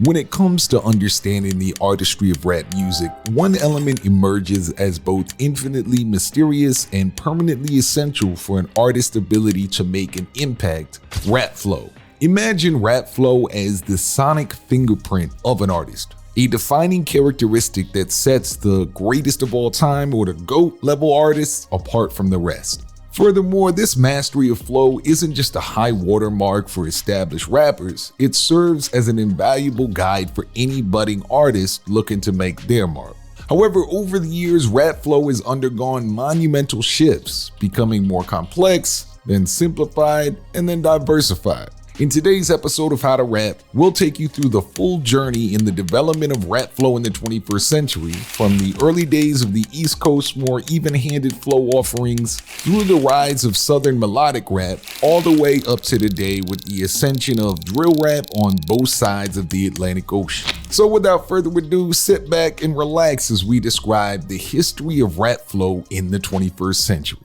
When it comes to understanding the artistry of rap music, one element emerges as both infinitely mysterious and permanently essential for an artist's ability to make an impact: rap flow. Imagine rap flow as the sonic fingerprint of an artist, a defining characteristic that sets the greatest of all time or the GOAT level artists apart from the rest. Furthermore, this mastery of flow isn't just a high watermark for established rappers, it serves as an invaluable guide for any budding artist looking to make their mark. However, over the years, rap flow has undergone monumental shifts, becoming more complex, then simplified, and then diversified. In today's episode of How to Rap, we'll take you through the full journey in the development of rap flow in the 21st century, from the early days of the East Coast more even-handed flow offerings, through the rise of Southern melodic rap, all the way up to today with the ascension of drill rap on both sides of the Atlantic Ocean. So without further ado, sit back and relax as we describe the history of rap flow in the 21st century.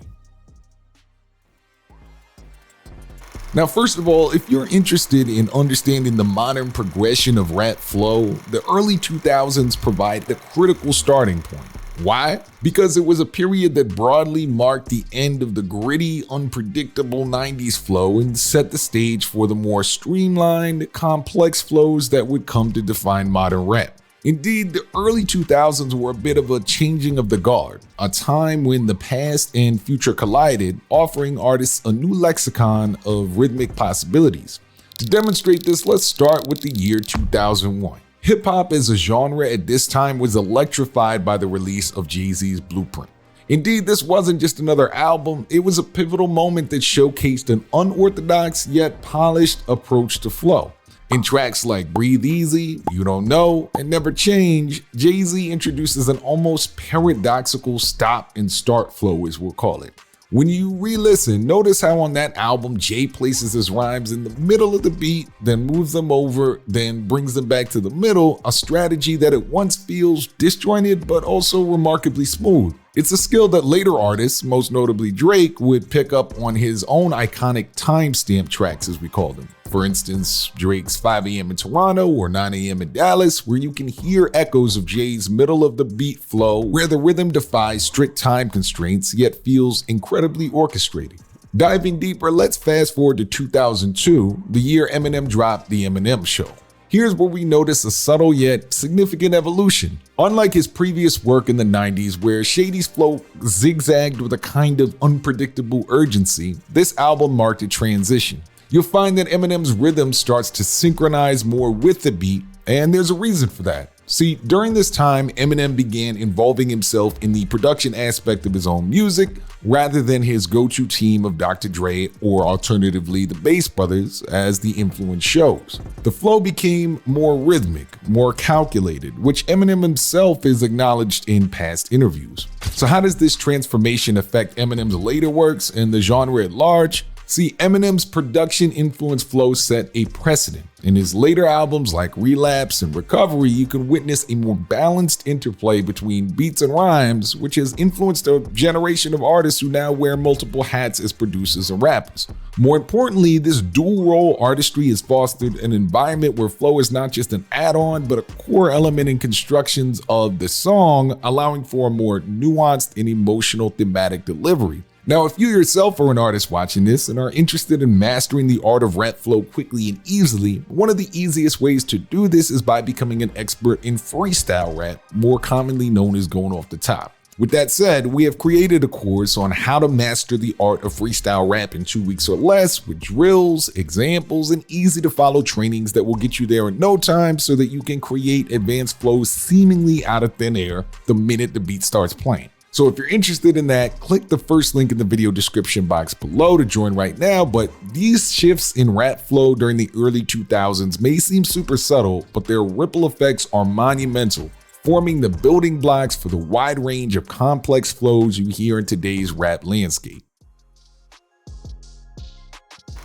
Now, first of all, if you're interested in understanding the modern progression of rap flow, the early 2000s provide a critical starting point. Why? Because it was a period that broadly marked the end of the gritty, unpredictable 90s flow and set the stage for the more streamlined, complex flows that would come to define modern rap. Indeed, the early 2000s were a bit of a changing of the guard, a time when the past and future collided, offering artists a new lexicon of rhythmic possibilities. To demonstrate this, let's start with the year 2001. Hip-hop as a genre at this time was electrified by the release of Jay-Z's Blueprint. Indeed, this wasn't just another album, it was a pivotal moment that showcased an unorthodox yet polished approach to flow. In tracks like Breathe Easy, You Don't Know, and Never Change, Jay-Z introduces an almost paradoxical stop and start flow, as we'll call it. When you re-listen, notice how on that album Jay places his rhymes in the middle of the beat, then moves them over, then brings them back to the middle, a strategy that at once feels disjointed but also remarkably smooth. It's a skill that later artists, most notably Drake, would pick up on his own iconic timestamp tracks, as we call them. For instance, Drake's 5 a.m. in Toronto or 9 a.m. in Dallas, where you can hear echoes of Jay's middle of the beat flow, where the rhythm defies strict time constraints yet feels incredibly orchestrated. Diving deeper, let's fast forward to 2002, the year Eminem dropped The Eminem Show. Here's where we notice a subtle yet significant evolution. Unlike his previous work in the 90s, where Shady's flow zigzagged with a kind of unpredictable urgency, this album marked a transition. You'll find that Eminem's rhythm starts to synchronize more with the beat, and there's a reason for that. See, during this time, Eminem began involving himself in the production aspect of his own music, rather than his go-to team of Dr. Dre or alternatively the Bass Brothers, as the influence shows. The flow became more rhythmic, more calculated, which Eminem himself has acknowledged in past interviews. So how does this transformation affect Eminem's later works and the genre at large? See, Eminem's production influence flow set a precedent. In his later albums like Relapse and Recovery, you can witness a more balanced interplay between beats and rhymes, which has influenced a generation of artists who now wear multiple hats as producers and rappers. More importantly, this dual-role artistry has fostered an environment where flow is not just an add-on, but a core element in constructions of the song, allowing for a more nuanced and emotional thematic delivery. Now, if you yourself are an artist watching this and are interested in mastering the art of rap flow quickly and easily, one of the easiest ways to do this is by becoming an expert in freestyle rap, more commonly known as going off the top. With that said, we have created a course on how to master the art of freestyle rap in 2 weeks or less, with drills, examples, and easy to follow trainings that will get you there in no time so that you can create advanced flows seemingly out of thin air the minute the beat starts playing. So if you're interested in that, click the first link in the video description box below to join right now. But these shifts in rap flow during the early 2000s may seem super subtle, but their ripple effects are monumental, forming the building blocks for the wide range of complex flows you hear in today's rap landscape.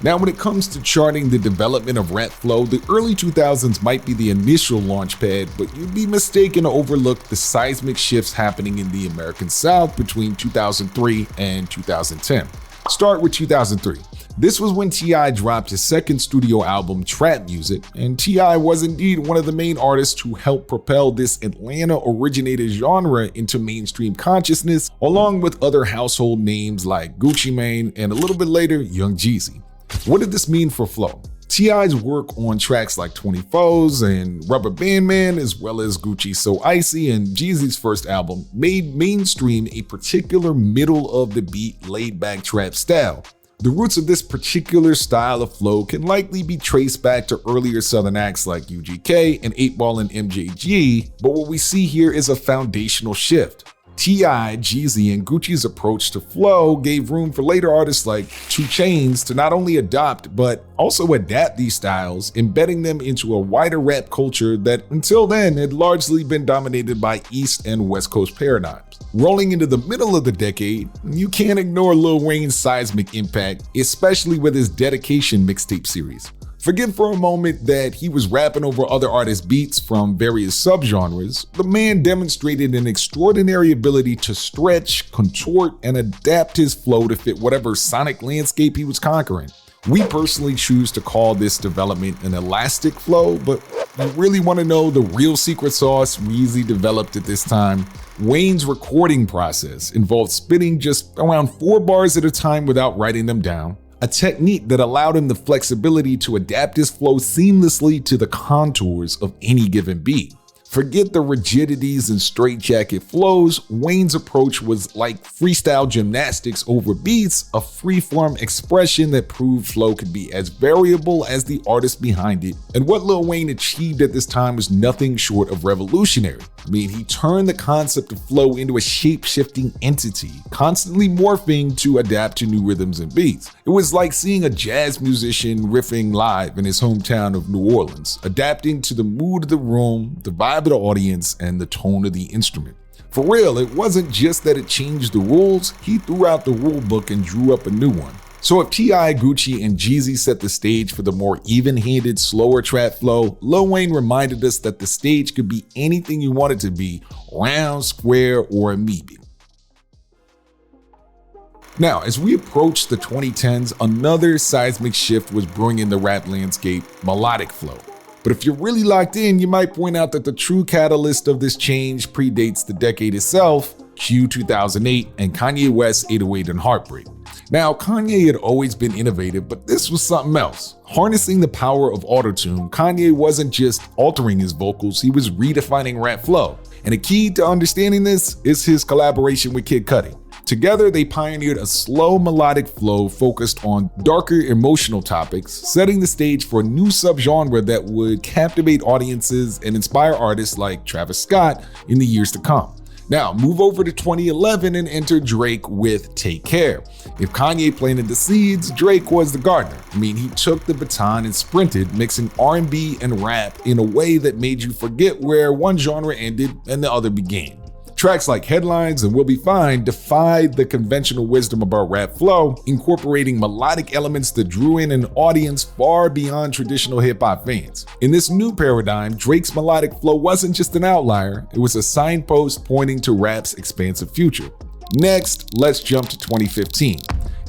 Now, when it comes to charting the development of rap flow, the early 2000s might be the initial launch pad, but you'd be mistaken to overlook the seismic shifts happening in the American South between 2003 and 2010. Start with 2003. This was when T.I. dropped his second studio album, Trap Music, and T.I. was indeed one of the main artists who helped propel this Atlanta-originated genre into mainstream consciousness, along with other household names like Gucci Mane and a little bit later, Young Jeezy. What did this mean for Flow? T.I.'s work on tracks like 24's and Rubber Band Man, as well as Gucci's So Icy and Jeezy's first album, made mainstream a particular middle-of-the-beat, laid-back trap style. The roots of this particular style of flow can likely be traced back to earlier Southern acts like UGK and 8Ball and MJG, but what we see here is a foundational shift. T.I., Jeezy, and Gucci's approach to flow gave room for later artists like 2 Chainz to not only adopt, but also adapt these styles, embedding them into a wider rap culture that until then had largely been dominated by East and West Coast paradigms. Rolling into the middle of the decade, you can't ignore Lil Wayne's seismic impact, especially with his Dedication mixtape series. Forget for a moment that he was rapping over other artists' beats from various subgenres. The man demonstrated an extraordinary ability to stretch, contort, and adapt his flow to fit whatever sonic landscape he was conquering. We personally choose to call this development an elastic flow, but you really want to know the real secret sauce Weezy developed at this time? Wayne's recording process involved spitting just around 4 bars at a time without writing them down, a technique that allowed him the flexibility to adapt his flow seamlessly to the contours of any given beat. Forget the rigidities and straitjacket flows. Wayne's approach was like freestyle gymnastics over beats, a free-form expression that proved flow could be as variable as the artist behind it. And what Lil Wayne achieved at this time was nothing short of revolutionary. I mean, he turned the concept of flow into a shape-shifting entity, constantly morphing to adapt to new rhythms and beats. It was like seeing a jazz musician riffing live in his hometown of New Orleans, adapting to the mood of the room, the vibe of the audience, and the tone of the instrument. For real, it wasn't just that it changed the rules, he threw out the rule book and drew up a new one. So if T.I., Gucci, and Jeezy set the stage for the more even-handed, slower trap flow, Lil Wayne reminded us that the stage could be anything you want it to be, round, square, or amoebic. Now, as we approach the 2010s, another seismic shift was bringing the rap landscape, melodic flow. But if you're really locked in, you might point out that the true catalyst of this change predates the decade itself, Q 2008 and Kanye West's 808 and Heartbreak. Now, Kanye had always been innovative, but this was something else. Harnessing the power of autotune, Kanye wasn't just altering his vocals, he was redefining rap flow. And a key to understanding this is his collaboration with Kid Cudi. Together, they pioneered a slow melodic flow focused on darker emotional topics, setting the stage for a new subgenre that would captivate audiences and inspire artists like Travis Scott in the years to come. Now, move over to 2011 and enter Drake with Take Care. If Kanye planted the seeds, Drake was the gardener. I mean, he took the baton and sprinted, mixing R&B and rap in a way that made you forget where one genre ended and the other began. Tracks like Headlines and We'll Be Fine defied the conventional wisdom about rap flow, incorporating melodic elements that drew in an audience far beyond traditional hip-hop fans. In this new paradigm, Drake's melodic flow wasn't just an outlier, it was a signpost pointing to rap's expansive future. Next, let's jump to 2015.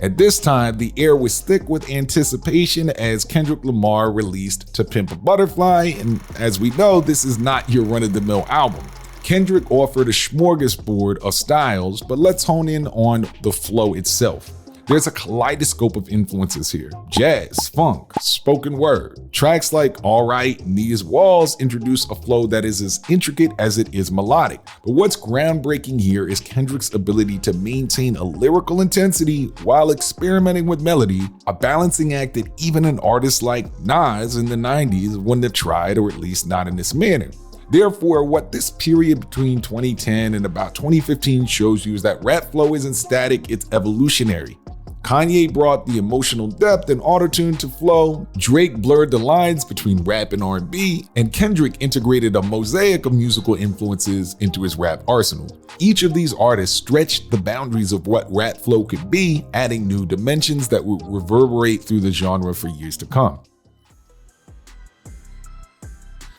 At this time, the air was thick with anticipation as Kendrick Lamar released To Pimp a Butterfly, and as we know, this is not your run-of-the-mill album. Kendrick offered a smorgasbord of styles, but let's hone in on the flow itself. There's a kaleidoscope of influences here. Jazz, funk, spoken word. Tracks like Alright and These Walls introduce a flow that is as intricate as it is melodic. But what's groundbreaking here is Kendrick's ability to maintain a lyrical intensity while experimenting with melody, a balancing act that even an artist like Nas in the 90s wouldn't have tried, or at least not in this manner. Therefore, what this period between 2010 and about 2015 shows you is that rap flow isn't static, it's evolutionary. Kanye brought the emotional depth and autotune to flow, Drake blurred the lines between rap and R&B, and Kendrick integrated a mosaic of musical influences into his rap arsenal. Each of these artists stretched the boundaries of what rap flow could be, adding new dimensions that would reverberate through the genre for years to come.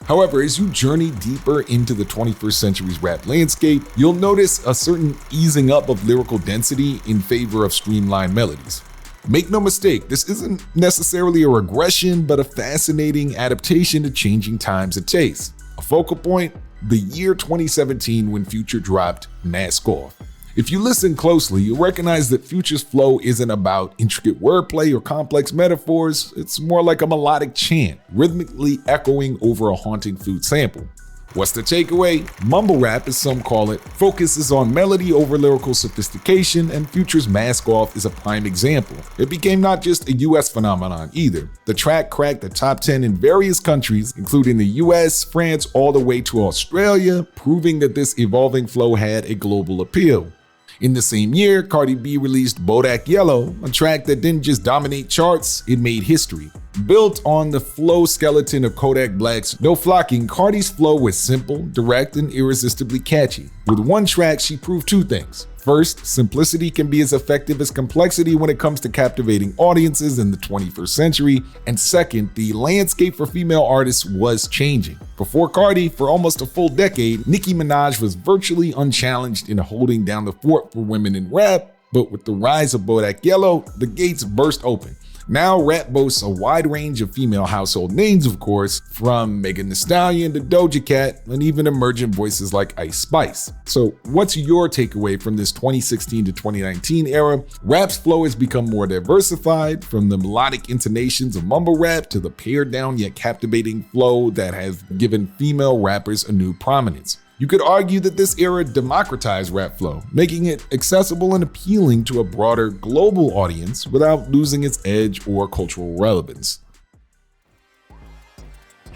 However, as you journey deeper into the 21st century's rap landscape, you'll notice a certain easing up of lyrical density in favor of streamlined melodies. Make no mistake, this isn't necessarily a regression, but a fascinating adaptation to changing times and tastes. A focal point, the year 2017 when Future dropped Mask Off. If you listen closely, you'll recognize that Future's flow isn't about intricate wordplay or complex metaphors, it's more like a melodic chant, rhythmically echoing over a haunting flute sample. What's the takeaway? Mumble rap, as some call it, focuses on melody over lyrical sophistication, and Future's Mask Off is a prime example. It became not just a US phenomenon either. The track cracked the top 10 in various countries, including the US, France, all the way to Australia, proving that this evolving flow had a global appeal. In the same year, Cardi B released Bodak Yellow, a track that didn't just dominate charts, it made history. Built on the flow skeleton of Kodak Black's No Flocking, Cardi's flow was simple, direct, and irresistibly catchy. With one track, she proved two things. First, simplicity can be as effective as complexity when it comes to captivating audiences in the 21st century. And second, the landscape for female artists was changing. Before Cardi, for almost a full decade, Nicki Minaj was virtually unchallenged in holding down the fort for women in rap. But with the rise of Bodak Yellow, the gates burst open. Now rap boasts a wide range of female household names, of course, from Megan Thee Stallion to Doja Cat, and even emergent voices like Ice Spice. So what's your takeaway from this 2016 to 2019 era? Rap's flow has become more diversified, from the melodic intonations of mumble rap to the pared down yet captivating flow that has given female rappers a new prominence. You could argue that this era democratized rap flow, making it accessible and appealing to a broader global audience without losing its edge or cultural relevance.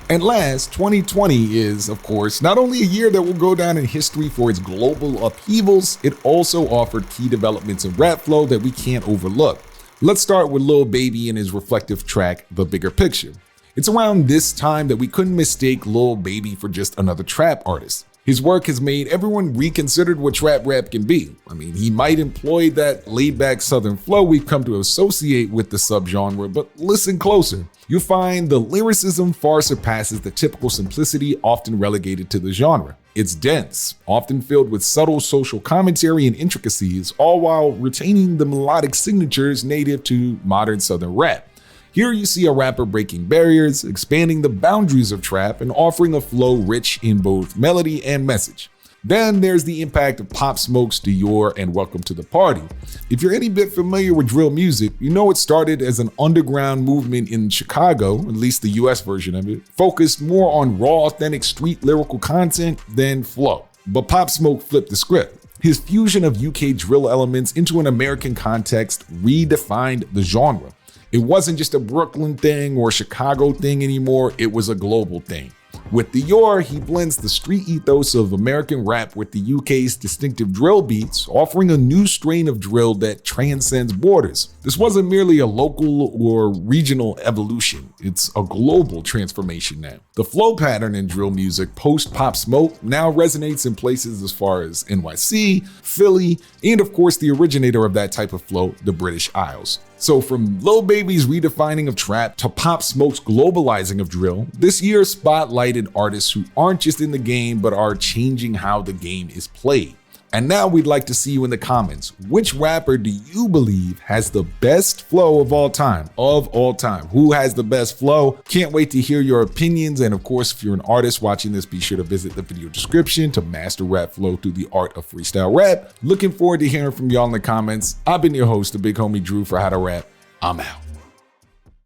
And last, 2020 is, of course, not only a year that will go down in history for its global upheavals, it also offered key developments in rap flow that we can't overlook. Let's start with Lil Baby and his reflective track, The Bigger Picture. It's around this time that we couldn't mistake Lil Baby for just another trap artist. His work has made everyone reconsider what trap rap can be. I mean, he might employ that laid-back southern flow we've come to associate with the subgenre, but listen closer. You'll find the lyricism far surpasses the typical simplicity often relegated to the genre. It's dense, often filled with subtle social commentary and intricacies, all while retaining the melodic signatures native to modern southern rap. Here you see a rapper breaking barriers, expanding the boundaries of trap, and offering a flow rich in both melody and message. Then there's the impact of Pop Smoke's Dior and Welcome to the Party. If you're any bit familiar with drill music, you know it started as an underground movement in Chicago, at least the US version of it, focused more on raw, authentic street lyrical content than flow. But Pop Smoke flipped the script. His fusion of UK drill elements into an American context redefined the genre. It wasn't just a Brooklyn thing or a Chicago thing anymore, it was a global thing. With Dior, he blends the street ethos of American rap with the UK's distinctive drill beats, offering a new strain of drill that transcends borders. This wasn't merely a local or regional evolution, it's a global transformation now. The flow pattern in drill music post-Pop Smoke now resonates in places as far as NYC, Philly, and of course the originator of that type of flow, the British Isles. So from Lil Baby's redefining of trap to Pop Smoke's globalizing of drill, this year spotlighted artists who aren't just in the game but are changing how the game is played. And now we'd like to see you in the comments. Which rapper do you believe has the best flow of all time? Who has the best flow? Can't wait to hear your opinions. And of course, if you're an artist watching this, be sure to visit the video description to master rap flow through the art of freestyle rap. Looking forward to hearing from y'all in the comments. I've been your host, the big homie Drew for How to Rap. I'm out.